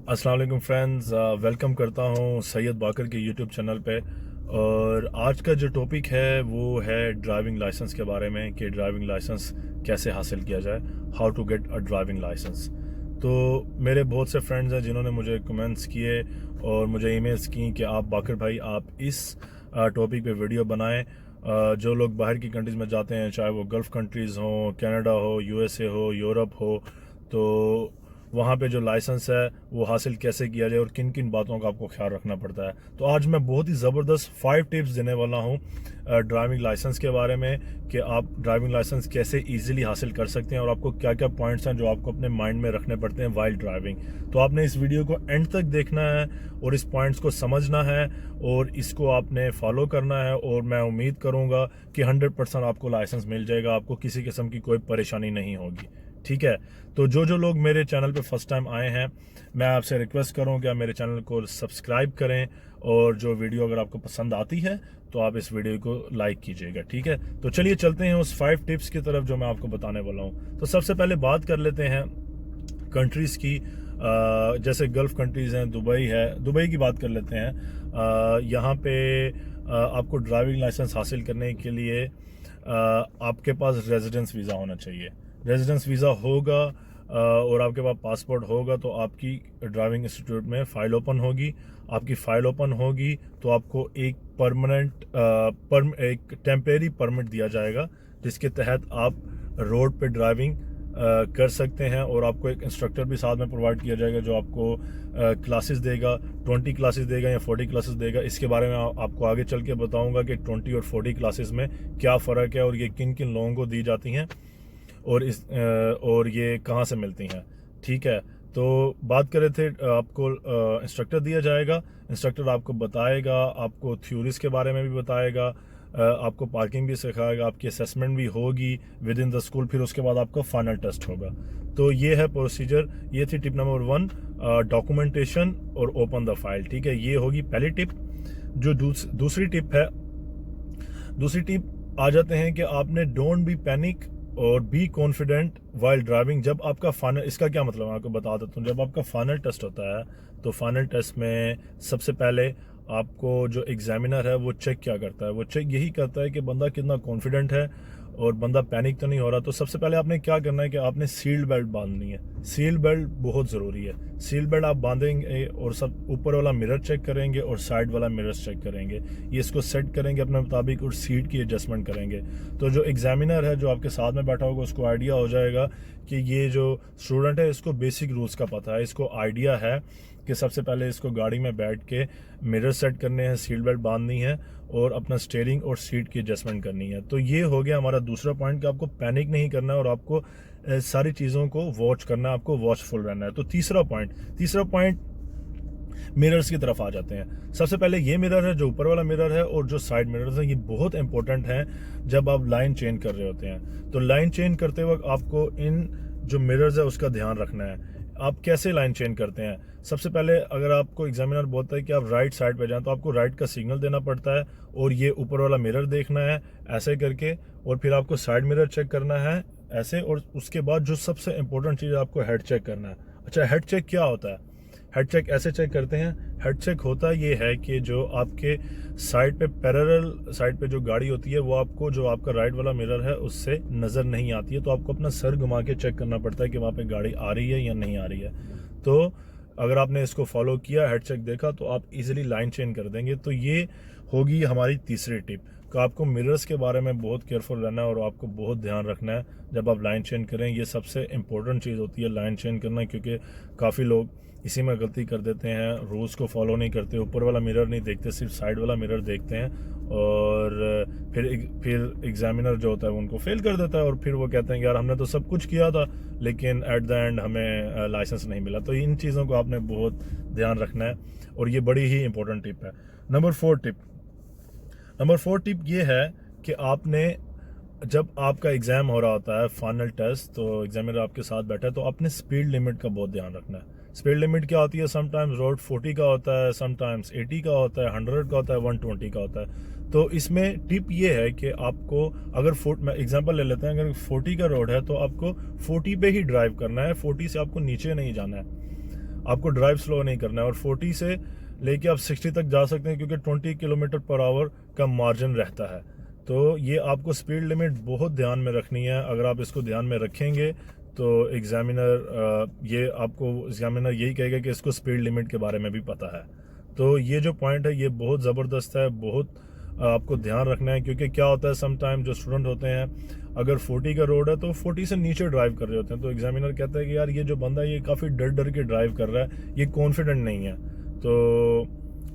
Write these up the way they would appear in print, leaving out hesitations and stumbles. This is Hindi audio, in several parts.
अस्सलाम वालेकुम फ्रेंड्स, वेलकम करता हूँ सैयद बाकर के यूट्यूब चैनल पे। और आज का जो टॉपिक है वो है ड्राइविंग लाइसेंस के बारे में कि ड्राइविंग लाइसेंस कैसे हासिल किया जाए, how to get a driving licence. तो मेरे बहुत से फ्रेंड्स हैं जिन्होंने मुझे कमेंट्स किए और मुझे ईमेल्स की कि आप बाकर भाई आप इस टॉपिक पे वीडियो बनाएं। जो लोग बाहर की कंट्रीज़ में जाते हैं, चाहे वो गल्फ़ कंट्रीज़ हों, कनाडा हो, यूएसए हो, यूरोप हो, तो वहाँ पे जो लाइसेंस है वो हासिल कैसे किया जाए और किन किन बातों का आपको ख्याल रखना पड़ता है। तो आज मैं बहुत ही ज़बरदस्त 5 टिप्स देने वाला हूँ ड्राइविंग लाइसेंस के बारे में कि आप ड्राइविंग लाइसेंस कैसे इजीली हासिल कर सकते हैं और आपको क्या क्या पॉइंट्स हैं जो आपको अपने माइंड में रखने पड़ते हैं वाइल ड्राइविंग। तो आपने इस वीडियो को एंड तक देखना है और इस पॉइंट्स को समझना है और इसको आपने फॉलो करना है, और मैं उम्मीद करूँगा कि 100% आपको लाइसेंस मिल जाएगा, आपको किसी किस्म की कोई परेशानी नहीं होगी। ठीक है। तो जो लोग मेरे चैनल पे फर्स्ट टाइम आए हैं, मैं आपसे रिक्वेस्ट करूँ कि आप मेरे चैनल को सब्सक्राइब करें, और जो वीडियो अगर आपको पसंद आती है तो आप इस वीडियो को लाइक कीजिएगा। ठीक है। तो चलिए चलते हैं उस 5 टिप्स की तरफ जो मैं आपको बताने वाला हूँ। तो सबसे पहले बात कर लेते हैं कंट्रीज़ की। जैसे गल्फ़ कंट्रीज़ हैं, दुबई है, दुबई की बात कर लेते हैं। यहाँ पे आपको ड्राइविंग लाइसेंस हासिल करने के लिए आपके पास रेजिडेंस वीज़ा होना चाहिए। रेजिडेंस वीज़ा होगा और आपके पास पासपोर्ट होगा तो आपकी ड्राइविंग इंस्टीट्यूट में फ़ाइल ओपन होगी। आपकी फ़ाइल ओपन होगी तो आपको एक एक टेम्परेरी परमिट दिया जाएगा, जिसके तहत आप रोड पे ड्राइविंग कर सकते हैं, और आपको एक इंस्ट्रक्टर भी साथ में प्रोवाइड किया जाएगा जो आपको क्लासेस देगा। 20 क्लासेस देगा या 40 क्लासेस देगा, इसके बारे में आपको आगे चल के बताऊंगा कि 20 और 40 क्लासेस में क्या फ़र्क है और ये किन किन लोगों को दी जाती हैं और ये कहाँ से मिलती हैं। ठीक है। तो बात कर रहे थे, आपको इंस्ट्रक्टर दिया जाएगा। इंस्ट्रक्टर आपको बताएगा, आपको थ्योरीज के बारे में भी बताएगा, आपको पार्किंग भी सिखाएगा, आपकी असेसमेंट भी होगी विद इन द स्कूल, फिर उसके बाद आपका फाइनल टेस्ट होगा। तो ये है प्रोसीजर। ये थी टिप नंबर 1, डॉक्यूमेंटेशन और ओपन द फाइल। ठीक है, ये होगी पहली टिप। जो दूसरी टिप है, दूसरी टिप आ जाते हैं कि आपने डोंट बी पैनिक और बी कॉन्फिडेंट वाइल ड्राइविंग। जब आपका फाइनल, इसका क्या मतलब है आपको बता देता हूँ। जब आपका फाइनल टेस्ट होता है तो फाइनल टेस्ट में सबसे पहले आपको जो एग्जामिनर है वो चेक क्या करता है, वो चेक यही करता है कि बंदा कितना कॉन्फिडेंट है और बंदा पैनिक तो नहीं हो रहा। तो सबसे पहले आपने क्या करना है कि आपने सील बेल्ट बांधनी है। सील बेल्ट बहुत ज़रूरी है। सील बेल्ट आप बांधेंगे और सब ऊपर वाला मिरर चेक करेंगे और साइड वाला मिरर चेक करेंगे। ये इसको सेट करेंगे अपने मुताबिक और सीट की एडजस्टमेंट करेंगे। तो जो एग्जामिनर है जो आपके साथ में बैठा होगा उसको आइडिया हो जाएगा कि ये जो स्टूडेंट है इसको बेसिक रूल्स का पता है, इसको आइडिया है कि सबसे पहले इसको गाड़ी में बैठ के मिरर सेट करने हैं, सीट बेल्ट बांधनी है और अपना स्टीयरिंग और सीट की एडजस्टमेंट करनी है। तो ये हो गया हमारा दूसरा पॉइंट कि आपको पैनिक नहीं करना है और आपको सारी चीज़ों को वॉच करना है, आपको वॉचफुल रहना है। तो तीसरा पॉइंट मिरर्स की तरफ आ जाते हैं। सबसे पहले ये मिरर है जो ऊपर वाला मिरर है, और जो साइड मिरर्स है ये बहुत इंपॉर्टेंट है जब आप लाइन चेंज कर रहे होते हैं। तो लाइन चेंज करते वक्त आपको इन जो मिरर्स है उसका ध्यान रखना है। आप कैसे लाइन चेंज करते हैं? सबसे पहले अगर आपको एग्जामिनर बोलता है कि आप राइट साइड पे जाएं तो आपको राइट का सिग्नल देना पड़ता है और ये ऊपर वाला मिरर देखना है ऐसे करके, और फिर आपको साइड मिरर चेक करना है ऐसे, और उसके बाद जो सबसे इंपॉर्टेंट चीज़ है आपको हेड चेक करना है। अच्छा, हेड चेक क्या होता है? हेड चेक ऐसे चेक करते हैं। हेड चेक होता ये है कि जो आपके साइड पे पैरेलल साइड पे जो गाड़ी होती है वो आपको, जो आपका राइट वाला मिरर है उससे नज़र नहीं आती है, तो आपको अपना सर घुमा के चेक करना पड़ता है कि वहाँ पे गाड़ी आ रही है या नहीं आ रही है। तो अगर आपने इसको फॉलो किया, हेड चेक देखा, तो आप इजीली लाइन चेंज कर देंगे। तो ये होगी हमारी तीसरी टिप कि आपको मिरर्स के बारे में बहुत केयरफुल रहना है और आपको बहुत ध्यान रखना है जब आप लाइन चेंज करें। ये सबसे इंपॉर्टेंट चीज़ होती है लाइन चेंज करना, क्योंकि काफ़ी लोग इसी में गलती कर देते हैं, रूल्स को फॉलो नहीं करते, ऊपर वाला मिरर नहीं देखते, सिर्फ साइड वाला मिरर देखते हैं, और फिर एग्जामिनर जो होता है वो उनको फेल कर देता है और फिर वो कहते हैं कि यार हमने तो सब कुछ किया था लेकिन एट द एंड हमें लाइसेंस नहीं मिला। तो इन चीज़ों को आपने बहुत ध्यान रखना है और ये बड़ी ही इंपॉर्टेंट टिप है। नंबर 4 टिप ये है कि आपने, जब आपका एग्ज़ाम हो रहा होता है फाइनल टेस्ट, तो एग्जामिनर आपके साथ बैठा है, तो आपने स्पीड लिमिट का बहुत ध्यान रखना है। स्पीड लिमिट क्या होती है? समटाइम्स रोड 40 का होता है, समटाइम्स 80 का होता है, 100 का होता है, 120 का होता है। तो इसमें टिप ये है कि आपको, अगर मैं एग्जांपल ले लेते हैं, अगर 40 का रोड है तो आपको 40 पे ही ड्राइव करना है, 40 से आपको नीचे नहीं जाना है। आपको ड्राइव स्लो नहीं करना है, और 40 से लेके आप 60 तक जा सकते हैं क्योंकि 20 किलोमीटर पर आवर का मार्जिन रहता है। तो ये आपको स्पीड लिमिट बहुत ध्यान में रखनी है। अगर आप इसको ध्यान में रखेंगे तो एग्जामिनर यही कहेगा कि इसको स्पीड लिमिट के बारे में भी पता है। तो ये जो पॉइंट है ये बहुत ज़बरदस्त है, बहुत आपको ध्यान रखना है, क्योंकि क्या होता है समटाइम जो स्टूडेंट होते हैं अगर 40 का रोड है तो 40 से नीचे ड्राइव कर रहे होते हैं, तो एग्जामिनर कहता है कि यार ये जो बंदा ये काफ़ी डर डर के ड्राइव कर रहा है, ये कॉन्फिडेंट नहीं है, तो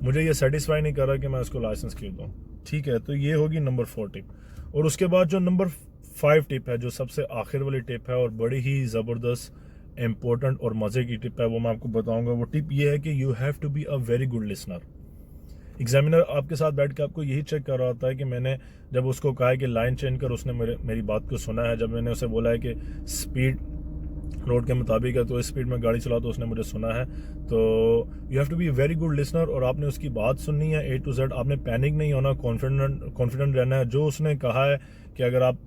मुझे ये सेटिस्फाई नहीं कर रहा कि मैं इसको लाइसेंस क्यों दूँ। ठीक है, तो ये होगी नंबर 4 टिप। और उसके बाद जो नंबर 5 टिप है, जो सबसे आखिर वाली टिप है और बड़ी ही ज़बरदस्त, इम्पोर्टेंट और मज़े की टिप है, वो मैं आपको बताऊंगा। वो टिप ये है कि you have to be a very good listener. Examiner आपके साथ बैठ के आपको यही चेक कर रहा होता है कि मैंने जब उसको कहा है कि लाइन चेंज कर, उसने मेरी बात को सुना है। जब मैंने उसे बोला है कि स्पीड रोड के मुताबिक है तो इस स्पीड में गाड़ी चलाओ, तो उसने मुझे सुना है। तो you have to be very good listener, और आपने उसकी बात सुननी है A to Z। आपने पैनिक नहीं होना, कॉन्फिडेंट रहना है। जो उसने कहा है कि अगर आप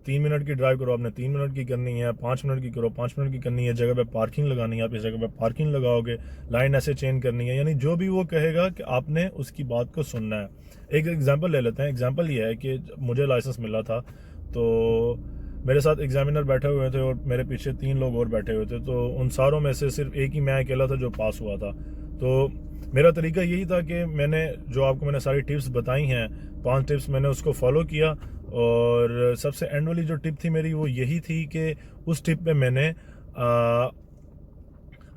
3 मिनट की ड्राइव करो, आपने 3 मिनट की करनी है, 5 मिनट की करो 5 मिनट की करनी है, जगह पे पार्किंग लगानी है आप इस जगह पे पार्किंग लगाओगे, लाइन ऐसे चेंज करनी है, यानी जो भी वो कहेगा कि आपने उसकी बात को सुनना है। एक एग्जांपल ले लेते हैं। एग्जांपल ये है कि मुझे लाइसेंस मिला था, तो मेरे साथ एग्जामिनर बैठे हुए थे और मेरे पीछे 3 लोग और बैठे हुए थे। तो उन सारों में से सिर्फ एक ही मैं अकेला था जो पास हुआ था। तो मेरा तरीका यही था कि मैंने सारी टिप्स बताई हैं, 5 टिप्स मैंने उसको फॉलो किया। और सबसे एंड वाली जो टिप थी मेरी वो यही थी कि उस टिप पे मैंने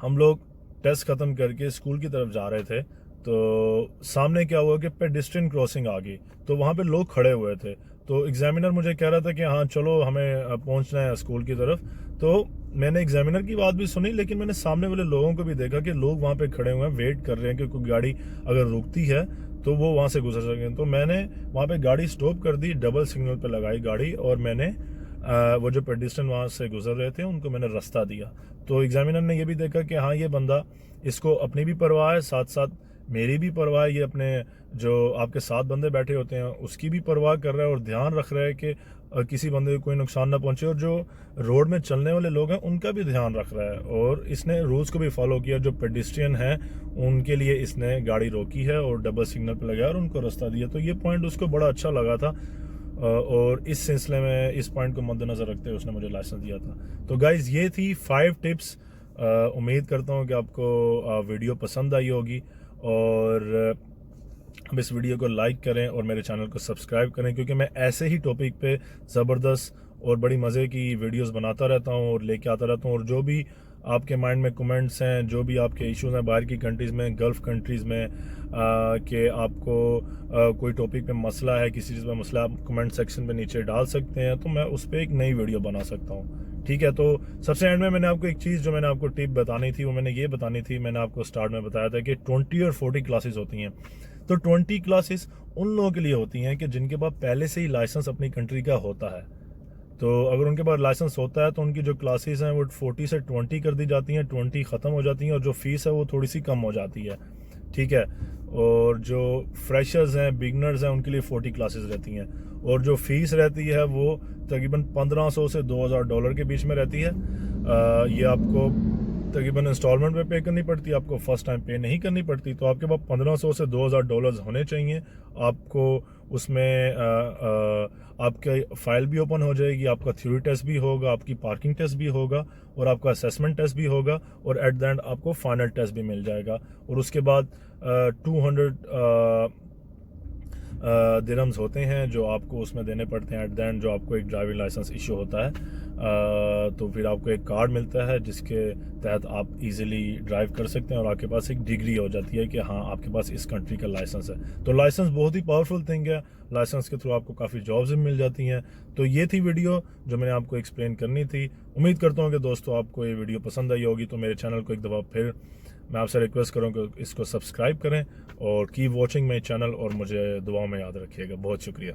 हम लोग टेस्ट ख़त्म करके स्कूल की तरफ जा रहे थे, तो सामने क्या हुआ कि पेडेस्ट्रियन क्रॉसिंग आ गई, तो वहाँ पे लोग खड़े हुए थे। तो एग्जामिनर मुझे कह रहा था कि हाँ चलो हमें पहुँचना है स्कूल की तरफ। तो मैंने एग्जामिनर की बात भी सुनी, लेकिन मैंने सामने वाले लोगों को भी देखा कि लोग वहाँ पे खड़े हुए हैं, वेट कर रहे हैं कि कोई गाड़ी अगर रुकती है तो वो वहाँ से गुजर सकें। तो मैंने वहाँ पे गाड़ी स्टॉप कर दी, डबल सिग्नल पे लगाई गाड़ी, और मैंने वो जो पेडिस्ट्रियन वहाँ से गुजर रहे थे उनको मैंने रास्ता दिया। तो एग्जामिनर ने ये भी देखा कि हाँ ये बंदा, इसको अपनी भी परवाह है, साथ साथ मेरी भी परवाह है, ये अपने जो आपके साथ बंदे बैठे होते हैं उसकी भी परवाह कर रहा है और ध्यान रख रहा है कि किसी बंदे को कोई नुकसान ना पहुंचे, और जो रोड में चलने वाले लोग हैं उनका भी ध्यान रख रहा है। और इसने रूल्स को भी फॉलो किया, जो पेडिस्ट्रियन है उनके लिए इसने गाड़ी रोकी है और डबल सिग्नल पर लगाया और उनको रास्ता दिया। तो ये पॉइंट उसको बड़ा अच्छा लगा था, और इस सिलसिले में इस पॉइंट को मद्देनजर रखते हुए उसने मुझे लाइसेंस दिया था। तो गाइज ये थी 5 टिप्स। उम्मीद करता हूँ कि आपको वीडियो पसंद आई होगी, और अब इस वीडियो को लाइक करें और मेरे चैनल को सब्सक्राइब करें, क्योंकि मैं ऐसे ही टॉपिक पे ज़बरदस्त और बड़ी मज़े की वीडियोस बनाता रहता हूँ और लेके आता रहता हूँ। और जो भी आपके माइंड में कमेंट्स हैं, जो भी आपके इश्यूज हैं बाहर की कंट्रीज़ में, गल्फ़ कंट्रीज़ में, कि आपको कोई टॉपिक पे मसला है, किसी चीज़ में मसला, आप कमेंट सेक्शन में नीचे डाल सकते हैं, तो मैं उस पर एक नई वीडियो बना सकता हूँ। ठीक है, तो सबसे एंड में मैंने आपको एक चीज़ जो मैंने आपको टिप बतानी थी वो मैंने ये बतानी थी, मैंने आपको स्टार्ट में बताया था कि 20 और 40 क्लासेस होती हैं। तो 20 क्लासेस उन लोगों के लिए होती हैं कि जिनके पास पहले से ही लाइसेंस अपनी कंट्री का होता है। तो अगर उनके पास लाइसेंस होता है तो उनकी जो क्लासेस हैं वो 40 से 20 कर दी जाती हैं, 20 ख़त्म हो जाती हैं, और जो फीस है वो थोड़ी सी कम हो जाती है। ठीक है, और जो फ्रेशर्स हैं, बिगनर्स हैं, उनके लिए 40 क्लासेस रहती हैं, और जो फीस रहती है वो तकरीबन $1500 से $2000 के बीच में रहती है। ये आपको तकरीबन इंस्टॉलमेंट पे करनी पड़ती है, आपको फर्स्ट टाइम पे नहीं करनी पड़ती। तो आपके पास $1500 से $2000 होने चाहिए। आपको उसमें आपका फाइल भी ओपन हो जाएगी, आपका थ्योरी टेस्ट भी होगा, आपकी पार्किंग टेस्ट भी होगा, और आपका असेसमेंट टेस्ट भी होगा, और एट द एंड आपको फाइनल टेस्ट भी मिल जाएगा। और उसके बाद 200 दिरहम्स होते हैं जो आपको उसमें देने पड़ते हैं एट द एंड, जो आपको एक ड्राइविंग लाइसेंस इशू होता है। तो फिर आपको एक कार्ड मिलता है जिसके तहत आप इजीली ड्राइव कर सकते हैं, और आपके पास एक डिग्री हो जाती है कि हाँ आपके पास इस कंट्री का लाइसेंस है। तो लाइसेंस बहुत ही पावरफुल थिंग है, लाइसेंस के थ्रू आपको काफ़ी जॉब्स भी मिल जाती हैं। तो ये थी वीडियो जो मैंने आपको एक्सप्लेन करनी थी। उम्मीद करता हूँ कि दोस्तों आपको ये वीडियो पसंद आई होगी। तो मेरे चैनल को एक दफ़ा फिर मैं आपसे रिक्वेस्ट करूँगा कि इसको सब्सक्राइब करें और कीप वॉचिंग माई चैनल, और मुझे दुआओं में याद रखिएगा। बहुत शुक्रिया।